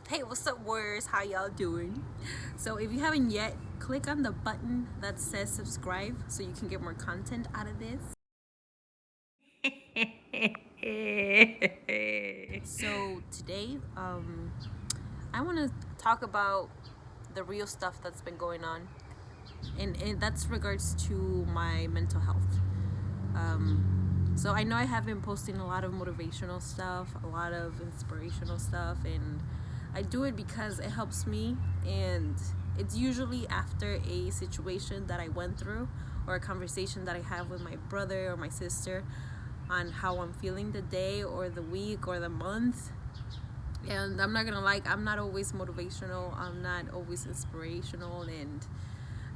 Hey, what's up, warriors? How y'all doing? So, if you haven't yet, click on the button that says subscribe so you can get more content out of this. So, today, I want to talk about the real stuff that's been going on, and that's regards to my mental health. So I know I have been posting a lot of motivational stuff, a lot of inspirational stuff, and I do it because it helps me, and it's usually after a situation that I went through or a conversation that I have with my brother or my sister on how I'm feeling the day or the week or the month. And I'm not gonna lie, I'm not always motivational, I'm not always inspirational, and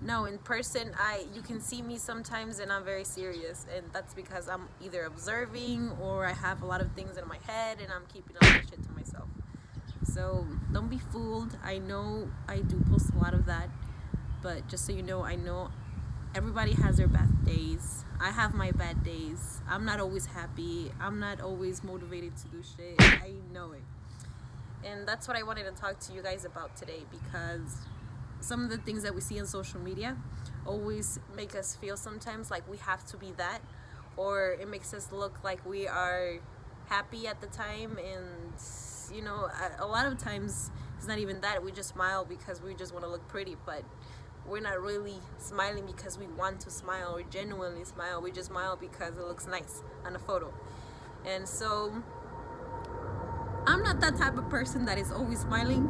no, in person, you can see me sometimes and I'm very serious, and that's because I'm either observing or I have a lot of things in my head and I'm keeping all that shit to myself. So don't be fooled. I know I do post a lot of that, but just so you know, I know everybody has their bad days. I have my bad days. I'm not always happy. I'm not always motivated to do shit. I know it. And that's what I wanted to talk to you guys about today, because some of the things that we see on social media always make us feel sometimes like we have to be that, or it makes us look like we are happy at the time. And a lot of times it's not even that. We just smile because we just want to look pretty, but we're not really smiling because we want to smile or genuinely smile. We just smile because it looks nice on a photo. And so I'm not that type of person that is always smiling.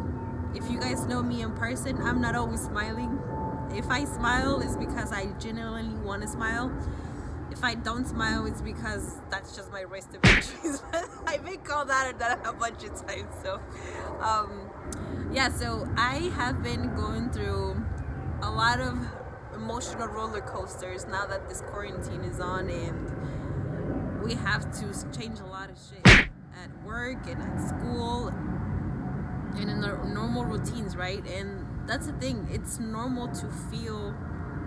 If you guys know me in person, I'm not always smiling. If I smile, it's because I genuinely want to smile. If I don't smile, it's because that's just my waste of entries. I've been called out that a bunch of times. So, so I have been going through a lot of emotional roller coasters now that this quarantine is on, and we have to change a lot of shit at work and at school and in our normal routines, right? And that's the thing, it's normal to feel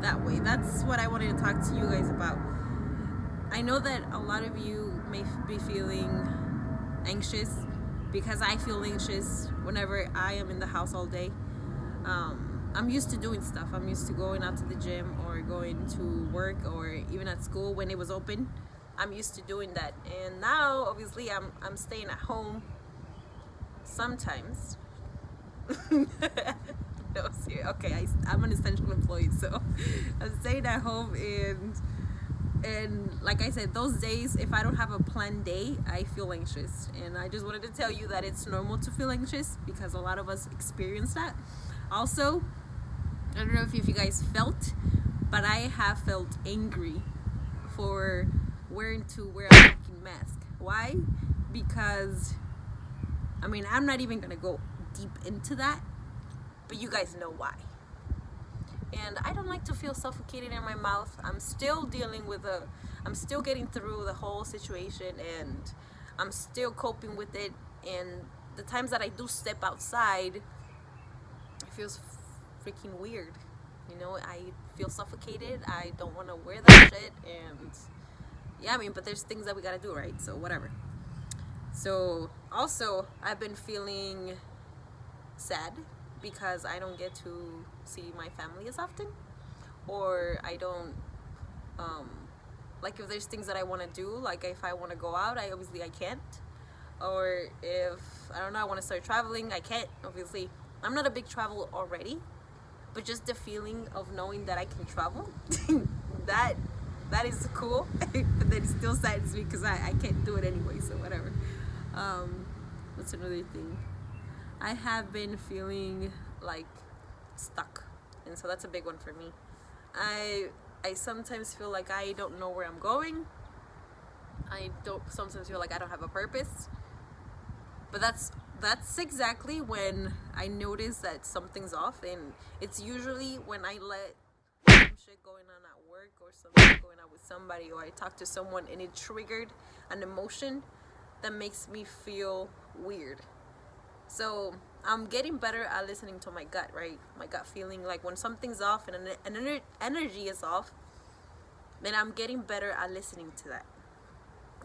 that way. That's what I wanted to talk to you guys about. I know that a lot of you may be feeling anxious, because I feel anxious whenever I am in the house all day. I'm used to doing stuff. I'm used to going out to the gym or going to work or even at school when it was open. I'm used to doing that. And now, obviously, I'm staying at home sometimes. No, seriously. Okay, I'm an essential employee, so I'm staying at home, and like I said, those days, if I don't have a planned day, I feel anxious. And I just wanted to tell you that it's normal to feel anxious, because a lot of us experience that. Also, I don't know if you guys felt, but I have felt angry for wearing a fucking mask. Why? Because I'm not even gonna go deep into that, but you guys know why. And I don't like to feel suffocated in my mouth. I'm still I'm still getting through the whole situation, and I'm still coping with it. And the times that I do step outside, it feels freaking weird. I feel suffocated. I don't want to wear that shit. And yeah, but there's things that we gotta do, right? So whatever. So also, I've been feeling sad because I don't get to see my family as often, or I don't like, if there's things that I want to do, like if I want to go out, I can't. Or if I don't know, I want to start traveling, I can't. Obviously, I'm not a big traveler already, but just the feeling of knowing that I can travel, that is cool. But then it still saddens me because I can't do it anyway. So whatever. What's another thing? I have been feeling like stuck, and so that's a big one for me. I sometimes feel like I don't know where I'm going. I don't sometimes feel like I don't have a purpose. But that's exactly when I notice that something's off, and it's usually when I let some shit going on at work, or something going on with somebody, or I talk to someone and it triggered an emotion that makes me feel weird. So I'm getting better at listening to my gut, right? My gut feeling, like when something's off and an energy is off, then I'm getting better at listening to that.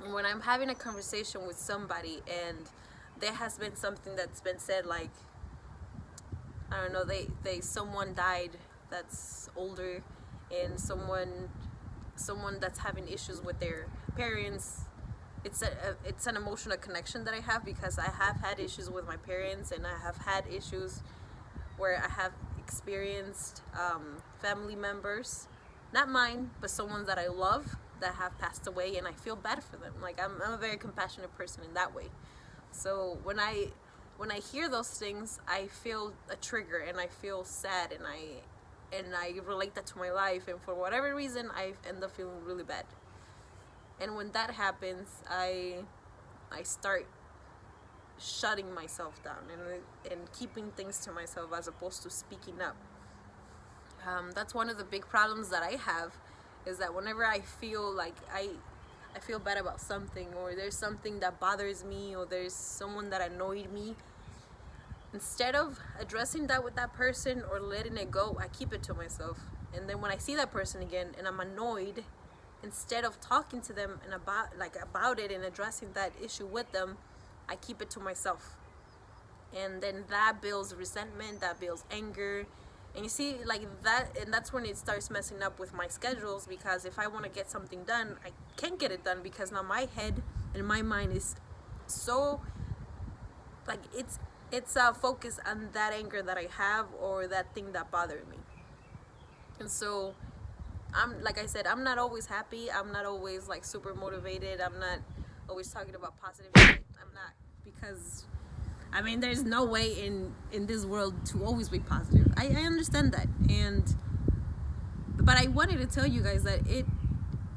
And when I'm having a conversation with somebody and there has been something that's been said, like, I don't know, they someone died that's older, and someone that's having issues with their parents. It's an emotional connection that I have, because I have had issues with my parents, and I have had issues where I have experienced family members, not mine, but someone that I love, that have passed away, and I feel bad for them. Like, I'm a very compassionate person in that way. So when I hear those things, I feel a trigger, and I feel sad, and I relate that to my life, and for whatever reason, I end up feeling really bad. And when that happens, I start shutting myself down, and keeping things to myself as opposed to speaking up. That's one of the big problems that I have, is that whenever I feel like I feel bad about something, or there's something that bothers me, or there's someone that annoyed me, instead of addressing that with that person or letting it go, I keep it to myself. And then when I see that person again and I'm annoyed, instead of talking to them and about it and addressing that issue with them, I keep it to myself. And then that builds resentment, that builds anger. And you see, like that, and that's when it starts messing up with my schedules, because if I want to get something done, I can't get it done, because now my head and my mind is so, like, it's focused on that anger that I have, or that thing that bothered me. And so like I said, I'm not always happy. I'm not always like super motivated. I'm not always talking about positive shit. I'm not, because I mean, there's no way in this world to always be positive. I understand that, but I wanted to tell you guys that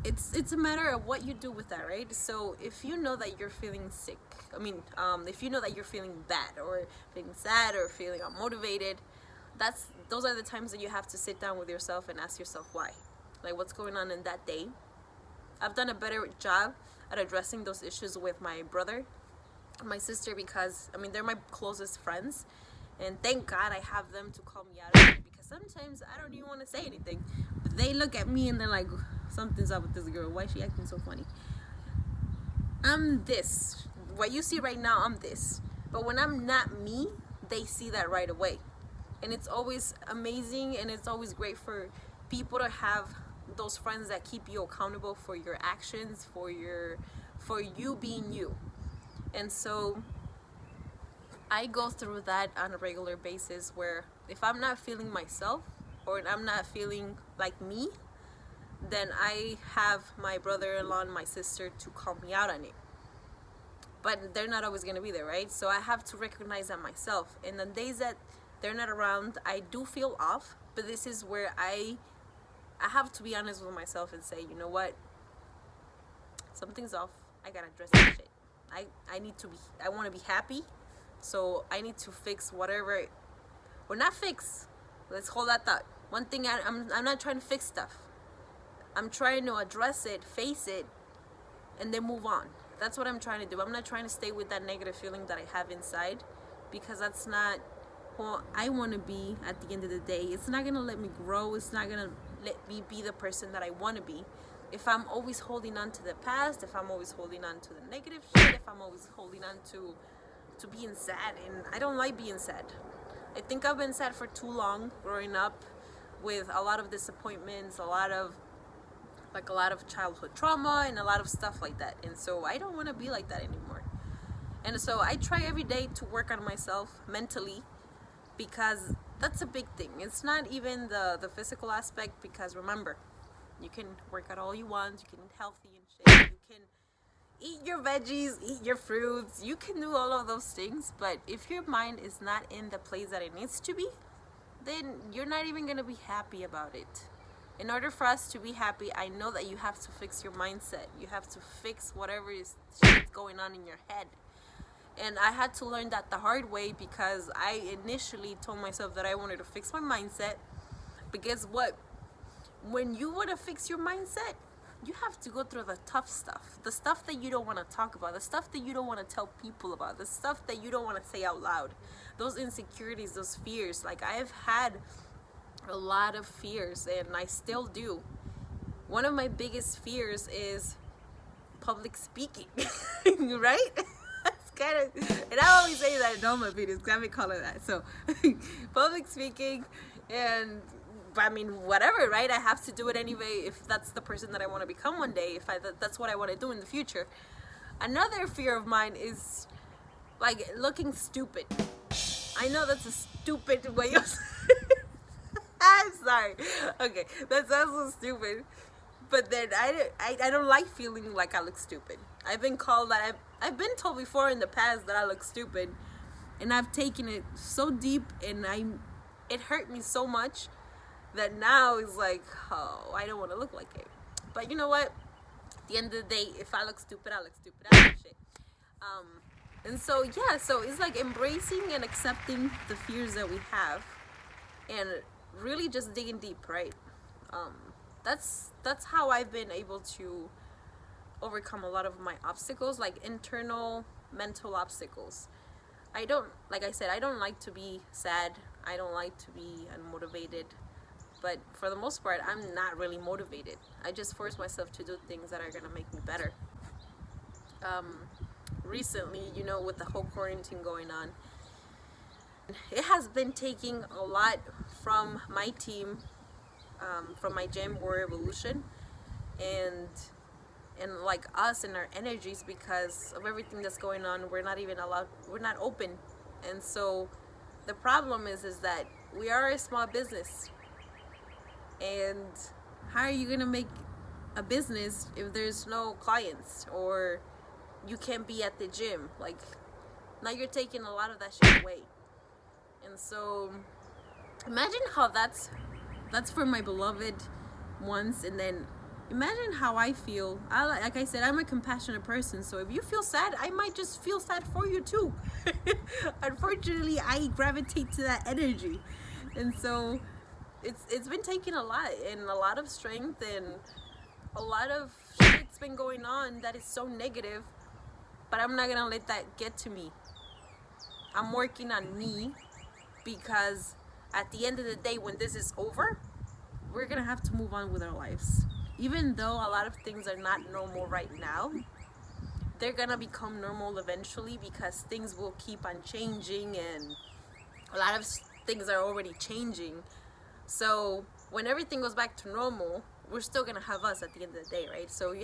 it's a matter of what you do with that, right? So if you know that you're feeling sick, if you know that you're feeling bad, or feeling sad, or feeling unmotivated, those are the times that you have to sit down with yourself and ask yourself why. Like, what's going on in that day? I've done a better job at addressing those issues with my brother, my sister, because they're my closest friends, and thank God I have them to call me out of it, because sometimes I don't even want to say anything, but they look at me and they're like, something's up with this girl, why is she acting so funny? I'm this, what you see right now, I'm this, but when I'm not me, they see that right away. And it's always amazing, and it's always great for people to have those friends that keep you accountable for your actions, for you being you. And so I go through that on a regular basis, where if I'm not feeling myself, or I'm not feeling like me, then I have my brother-in-law and my sister to call me out on it. But they're not always going to be there, right? So I have to recognize that myself. And the days that they're not around, I do feel off, but this is where I have to be honest with myself and say, you know what? Something's off. I gotta address that shit. I want to be happy, so I need to fix whatever, or not fix. Let's hold that thought. One thing, I'm not trying to fix stuff. I'm trying to address it, face it, and then move on. That's what I'm trying to do. I'm not trying to stay with that negative feeling that I have inside, because that's not who I want to be at the end of the day. It's not going to let me grow. It's not going to let me be the person that I want to be. If I'm always holding on to the past, if I'm always holding on to the negative shit, if I'm always holding on to being sad, and I don't like being sad. I think I've been sad for too long growing up, with a lot of disappointments, a lot of childhood trauma, and a lot of stuff like that. And so I don't want to be like that anymore. And so I try every day to work on myself mentally, because that's a big thing. It's not even the physical aspect, because remember, you can work out all you want, you can eat healthy and shit, you can eat your veggies, eat your fruits, you can do all of those things, but if your mind is not in the place that it needs to be, then you're not even going to be happy about it. In order for us to be happy, I know that you have to fix your mindset. You have to fix whatever is shit going on in your head. And I had to learn that the hard way, because I initially told myself that I wanted to fix my mindset. But guess what? When you want to fix your mindset, you have to go through the tough stuff. The stuff that you don't want to talk about. The stuff that you don't want to tell people about. The stuff that you don't want to say out loud. Those insecurities, those fears. Like, I've had a lot of fears, and I still do. One of my biggest fears is public speaking, right? It's kind of, and I always say that in all my videos because I've been calling that. So, public speaking, and I mean, whatever, right? I have to do it anyway if that's the person that I want to become one day, if that's what I want to do in the future. Another fear of mine is like looking stupid. I know that's a stupid way of I'm sorry. Okay, that sounds so stupid. But then I don't like feeling like I look stupid. I've been called that. I've been told before in the past that I look stupid, and I've taken it so deep, and it hurt me so much that now it's like, oh, I don't want to look like it. But you know what? At the end of the day, if I look stupid, I look stupid. I don't give a shit. And so yeah, so it's like embracing and accepting the fears that we have, and really just digging deep, right? That's how I've been able to overcome a lot of my obstacles, like internal mental obstacles. Like I said, I don't like to be sad. I don't like to be unmotivated. But for the most part, I'm not really motivated. I just force myself to do things that are gonna make me better. Recently, with the whole quarantine going on, it has been taking a lot from my team, from my gym, Warrior Evolution, and like us and our energies, because of everything that's going on. We're not open. And so the problem is that we are a small business, and how are you gonna make a business if there's no clients, or you can't be at the gym? Like, now you're taking a lot of that shit away. And so imagine how that's for my beloved ones, and then imagine how I feel. Like I said, I'm a compassionate person, so if you feel sad, I might just feel sad for you too. Unfortunately, I gravitate to that energy. And so it's been taking a lot, and a lot of strength, and a lot of shit's been going on that is so negative, but I'm not gonna let that get to me. I'm working on me, because at the end of the day, when this is over, we're gonna have to move on with our lives. Even though a lot of things are not normal right now, they're gonna become normal eventually, because things will keep on changing, and a lot of things are already changing. So when everything goes back to normal, we're still gonna have us at the end of the day, right? So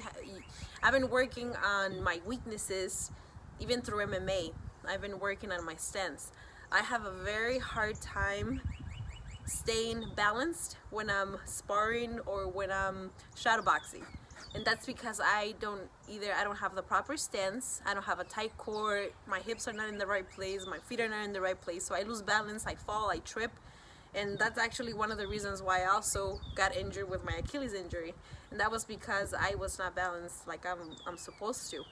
I've been working on my weaknesses, even through MMA. I've been working on my stance. I have a very hard time staying balanced when I'm sparring or when I'm shadowboxing, and that's because I don't have the proper stance. I don't have a tight core. My hips are not in the right place. My feet are not in the right place. So I lose balance. I fall. I trip. And that's actually one of the reasons why I also got injured with my Achilles injury, and that was because I was not balanced like I'm supposed to.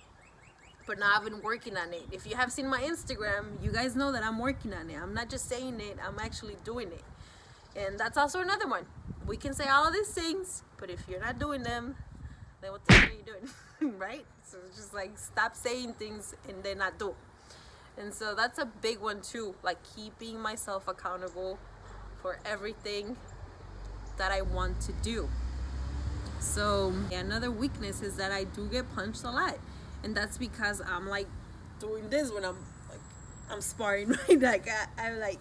But now I've been working on it. If you have seen my Instagram, you guys know that I'm working on it. I'm not just saying it, I'm actually doing it. And that's also another one. We can say all these things, but if you're not doing them, then what the hell are you doing? Right? So it's just like, stop saying things and then not do. And so that's a big one too, like keeping myself accountable for everything that I want to do. So another weakness is that I do get punched a lot, and that's because I'm like doing this when I'm sparring, right? Like I'm like,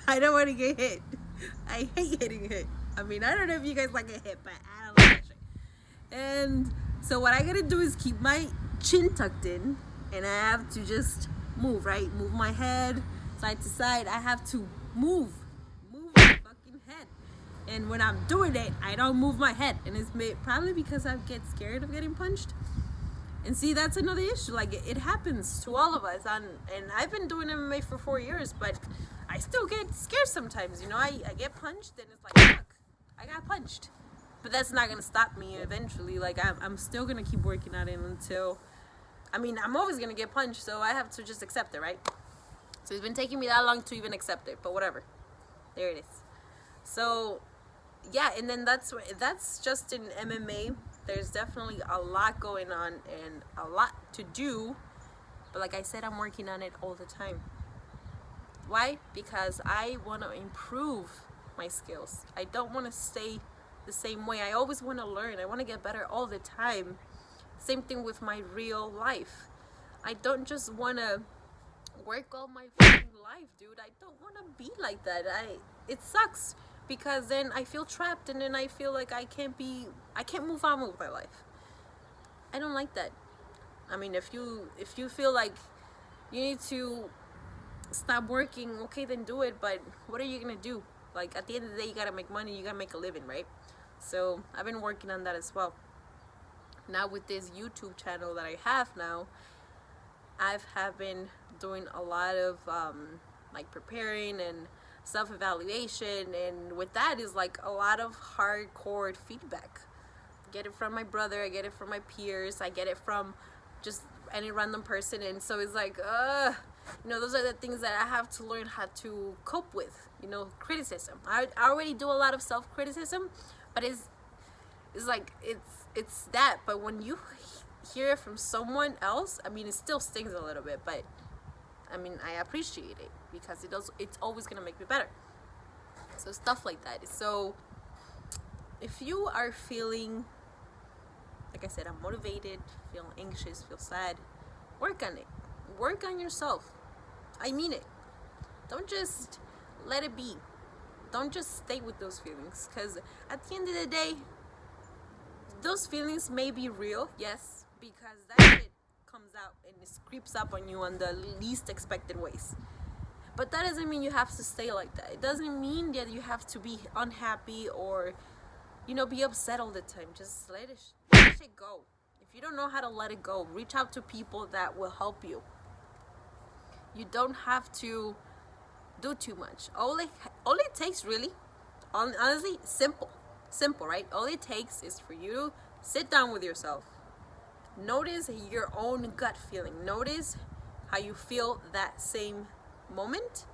I don't want to get hit. I hate getting hit. I mean, I don't know if you guys like a hit, but I don't like that shit. And so what I gotta do is keep my chin tucked in, and I have to just move, right? Move my head side to side. I have to move my fucking head. And when I'm doing it, I don't move my head, and it's probably because I get scared of getting punched. And see, that's another issue. Like, it happens to all of us. And I've been doing MMA for 4 years, but I still get scared sometimes. I get punched, and it's like, fuck, I got punched. But that's not gonna stop me eventually. Like, I'm still gonna keep working on it until, I'm always gonna get punched, so I have to just accept it, right? So it's been taking me that long to even accept it, but whatever. There it is. So yeah, and then that's just in MMA. There's definitely a lot going on and a lot to do, but like I said, I'm working on it all the time. Why? Because I want to improve my skills. I don't want to stay the same way. I always want to learn. I want to get better all the time. Same thing with my real life. I don't just want to work all my fucking life, dude. I don't want to be like that. It sucks because then I feel trapped, and then I feel like I can't move on with my life. I don't like that. I mean, if you feel like you need to stop working, okay, then do it. But what are you gonna do? Like, at the end of the day, you gotta make money. You gotta make a living, right? So I've been working on that as well. Now with this YouTube channel that I have now, have been doing a lot of like preparing and self-evaluation, and with that is like a lot of hardcore feedback. I get it from my brother, I get it from my peers, I get it from just any random person, and so it's like those are the things that I have to learn how to cope with. Criticism. I already do a lot of self-criticism, but it's like it's that, but when you hear it from someone else, I mean, it still stings a little bit, but I mean, I appreciate it because it's always gonna make me better. So stuff like that. So if you are feeling, like I said, unmotivated, feel anxious, feel sad, work on it. Work on yourself. I mean it. Don't just let it be. Don't just stay with those feelings, because at the end of the day, those feelings may be real, yes, because that shit comes out and it creeps up on you on the least expected ways. But that doesn't mean you have to stay like that. It doesn't mean that you have to be unhappy or, be upset all the time. Just let it go. If you don't know how to let it go, reach out to people that will help you. You don't have to do too much. All it takes, really, honestly, simple, right? All it takes is for you to sit down with yourself. Notice your own gut feeling. Notice how you feel that same moment.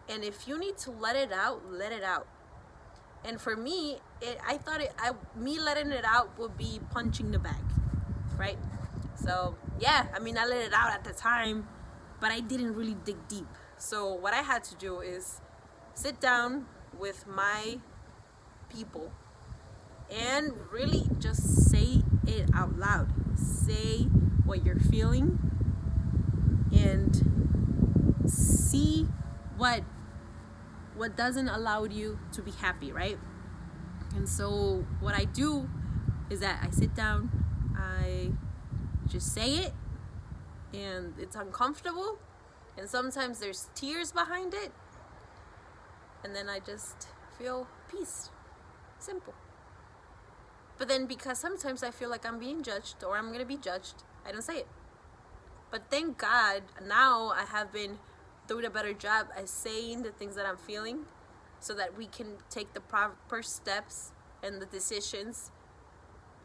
And if you need to let it out, let it out. And for me, I thought me letting it out would be punching the bag, right? So yeah, I mean, I let it out at the time, but I didn't really dig deep. So what I had to do is sit down with my people and really just say it out loud. Say what you're feeling and see what doesn't allow you to be happy, right? And so what I do is that I sit down, I just say it, and it's uncomfortable, and sometimes there's tears behind it, and then I just feel peace. Simple. But then, because sometimes I feel like I'm being judged or I'm gonna be judged, I don't say it. But thank God, now I have been doing a better job at saying the things that I'm feeling, so that we can take the proper steps and the decisions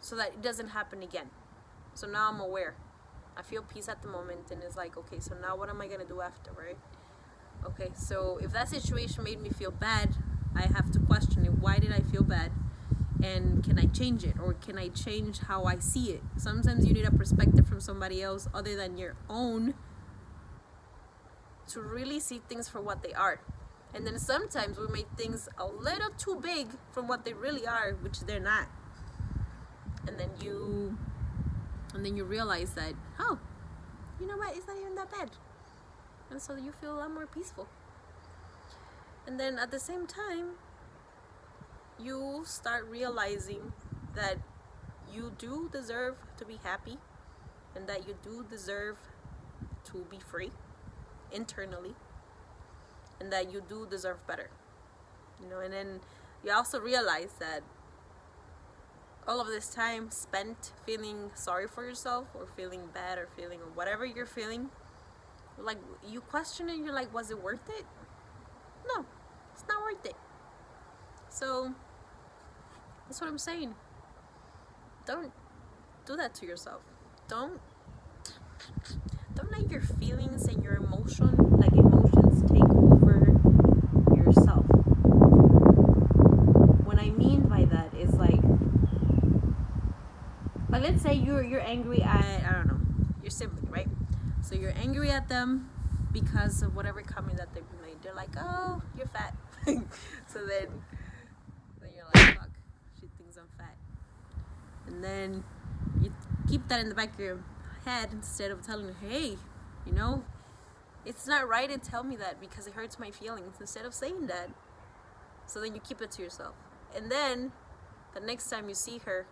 so that it doesn't happen again. So now I'm aware. I feel peace at the moment, and it's like, okay, so now what am I gonna do after, right? Okay, so if that situation made me feel bad, I have to question it. Why did I feel bad? And can I change it, or can I change how I see it? Sometimes you need a perspective from somebody else other than your own to really see things for what they are. And then sometimes we make things a little too big from what they really are, which they're not. And then you realize that, oh, you know what, it's not even that bad. And so you feel a lot more peaceful. And then at the same time, you start realizing that you do deserve to be happy, and that you do deserve to be free internally, and that you do deserve better. And then you also realize that all of this time spent feeling sorry for yourself, or feeling bad, or feeling whatever you're feeling, like, you question it, you're like, was it worth it? No, it's not worth it. So that's what I'm saying. Don't do that to yourself. Don't let your feelings and your emotions take over yourself. What I mean by that is like let's say you're angry at, I don't know, your sibling, right? So you're angry at them because of whatever comment that they've made. They're like, oh, you're fat. So then you're like, fuck, she thinks I'm fat. And then you keep that in the back of your head instead of telling her, hey, you know, it's not right to tell me that because it hurts my feelings, instead of saying that. So then you keep it to yourself. And then the next time you see her,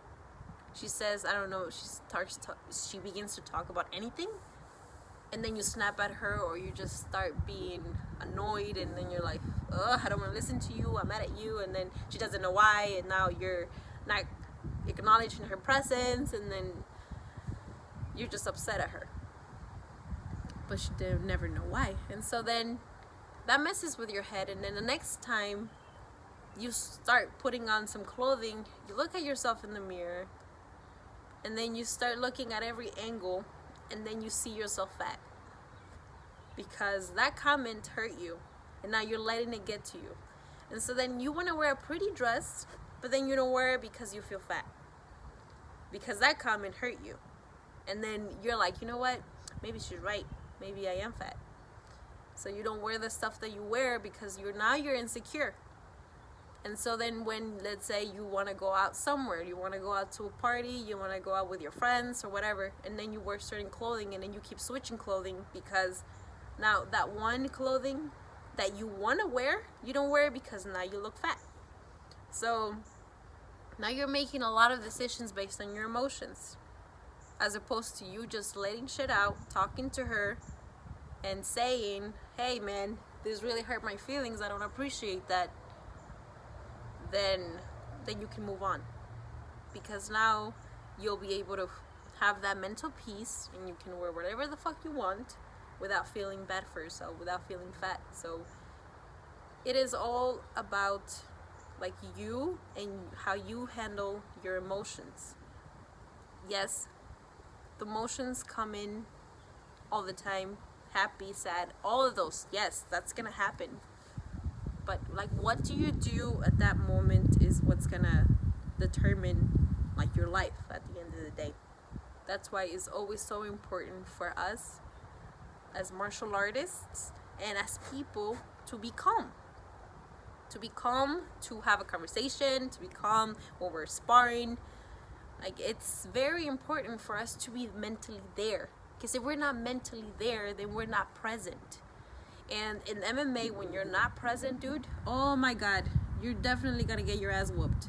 she says, I don't know, she begins to talk about anything, and then you snap at her, or you just start being annoyed, and then you're like, ugh, I don't want to listen to you, I'm mad at you, and then she doesn't know why, and now you're not acknowledging her presence, and then you're just upset at her. But she did never know why. And so then that messes with your head, and then the next time you start putting on some clothing, you look at yourself in the mirror, and then you start looking at every angle, and then you see yourself fat. Because that comment hurt you, and now you're letting it get to you. And so then you want to wear a pretty dress, but then you don't wear it because you feel fat. Because that comment hurt you. And then you're like, you know what? Maybe she's right. Maybe I am fat. So you don't wear the stuff that you wear because you're insecure. And so then when, let's say, you want to go out somewhere, you want to go out to a party, you want to go out with your friends or whatever, and then you wear certain clothing, and then you keep switching clothing because now that one clothing that you want to wear, you don't wear it because now you look fat. So now you're making a lot of decisions based on your emotions, as opposed to you just letting shit out, talking to her, and saying, hey man, this really hurt my feelings, I don't appreciate that. Then you can move on, because now you'll be able to have that mental peace, and you can wear whatever the fuck you want without feeling bad for yourself, without feeling fat. So it is all about like you and how you handle your emotions. Yes, the emotions come in all the time, happy, sad, all of those. Yes, that's gonna happen. But like, what do you do at that moment is what's gonna determine like your life at the end of the day. That's why it's always so important for us as martial artists and as people to be calm. To be calm, to have a conversation, to be calm when we're sparring. Like, it's very important for us to be mentally there. Because if we're not mentally there, then we're not present. And in MMA, when you're not present, dude, oh my God, you're definitely gonna get your ass whooped.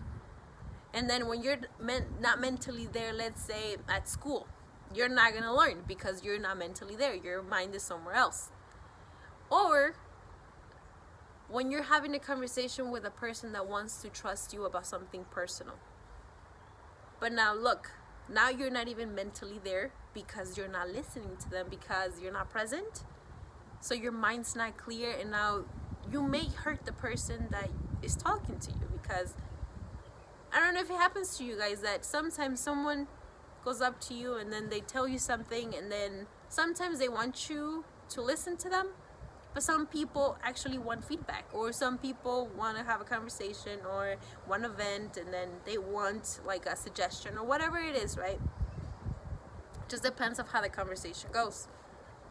And then when you're not mentally there, let's say at school, you're not gonna learn because you're not mentally there. Your mind is somewhere else. Or when you're having a conversation with a person that wants to trust you about something personal. But now look, now you're not even mentally there because you're not listening to them, because you're not present. So your mind's not clear, and now you may hurt the person that is talking to you, because I don't know if it happens to you guys that sometimes someone goes up to you and then they tell you something, and then sometimes they want you to listen to them, but some people actually want feedback, or some people want to have a conversation or want to vent, and then they want like a suggestion or whatever it is, right? Just depends on how the conversation goes.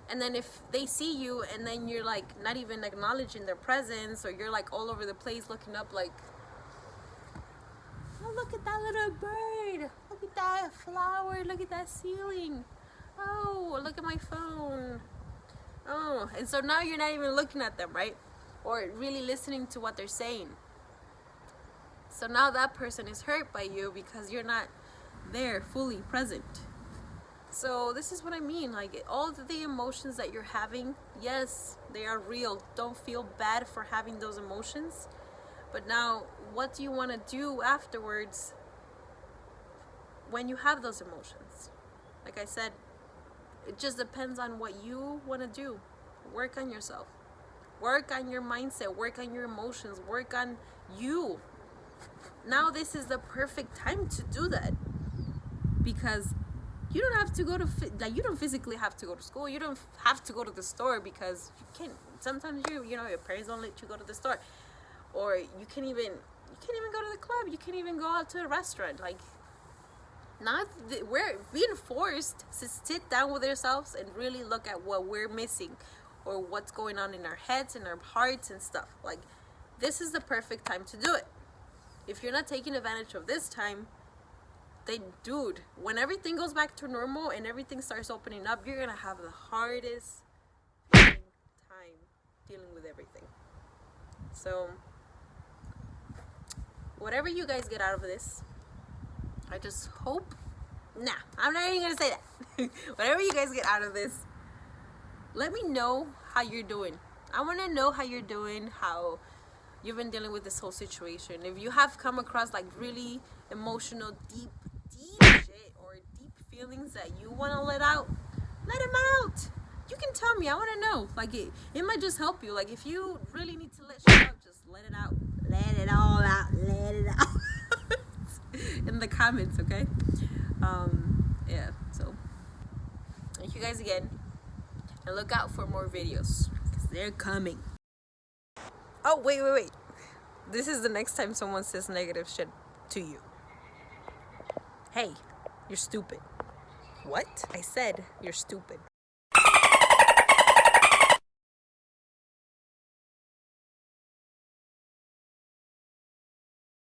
And then if they see you and then you're like not even acknowledging their presence, or you're like all over the place looking up like, oh, look at that little bird, look at that flower, look at that ceiling, oh, look at my phone, oh. And so now you're not even looking at them, right? Or really listening to what they're saying. So now that person is hurt by you because you're not there fully present. So this is what I mean, like, all the emotions that you're having, yes, they are real. Don't feel bad for having those emotions. But now, what do you want to do afterwards when you have those emotions? Like I said, it just depends on what you want to do. Work on yourself. Work on your mindset. Work on your emotions. Work on you. Now this is the perfect time to do that, because you don't have to go to you don't physically have to go to school. You don't have to go to the store, because you can't. Sometimes you know your parents don't let you go to the store, or you can't even go to the club. You can't even go out to a restaurant. Like, now we're being forced to sit down with ourselves and really look at what we're missing, or what's going on in our heads and our hearts and stuff. Like, this is the perfect time to do it. If you're not taking advantage of this time, Dude, when everything goes back to normal and everything starts opening up, you're gonna have the hardest time dealing with everything. So whatever you guys get out of this, I just hope. Nah, I'm not even gonna say that. Whatever you guys get out of this, let me know how you're doing. I want to know how you're doing, how you've been dealing with this whole situation. If you have come across like really emotional, deep shit or deep feelings that you want to let them out. You can tell me. I want to know. Like it might just help you. Like if you really need to let shit out, just let it out. Let it all out. Let it out. In the comments, okay? Yeah, so thank you guys again. And look out for more videos, because they're coming. Oh, wait. This is the next time someone says negative shit to you. Hey, you're stupid. What? I said you're stupid.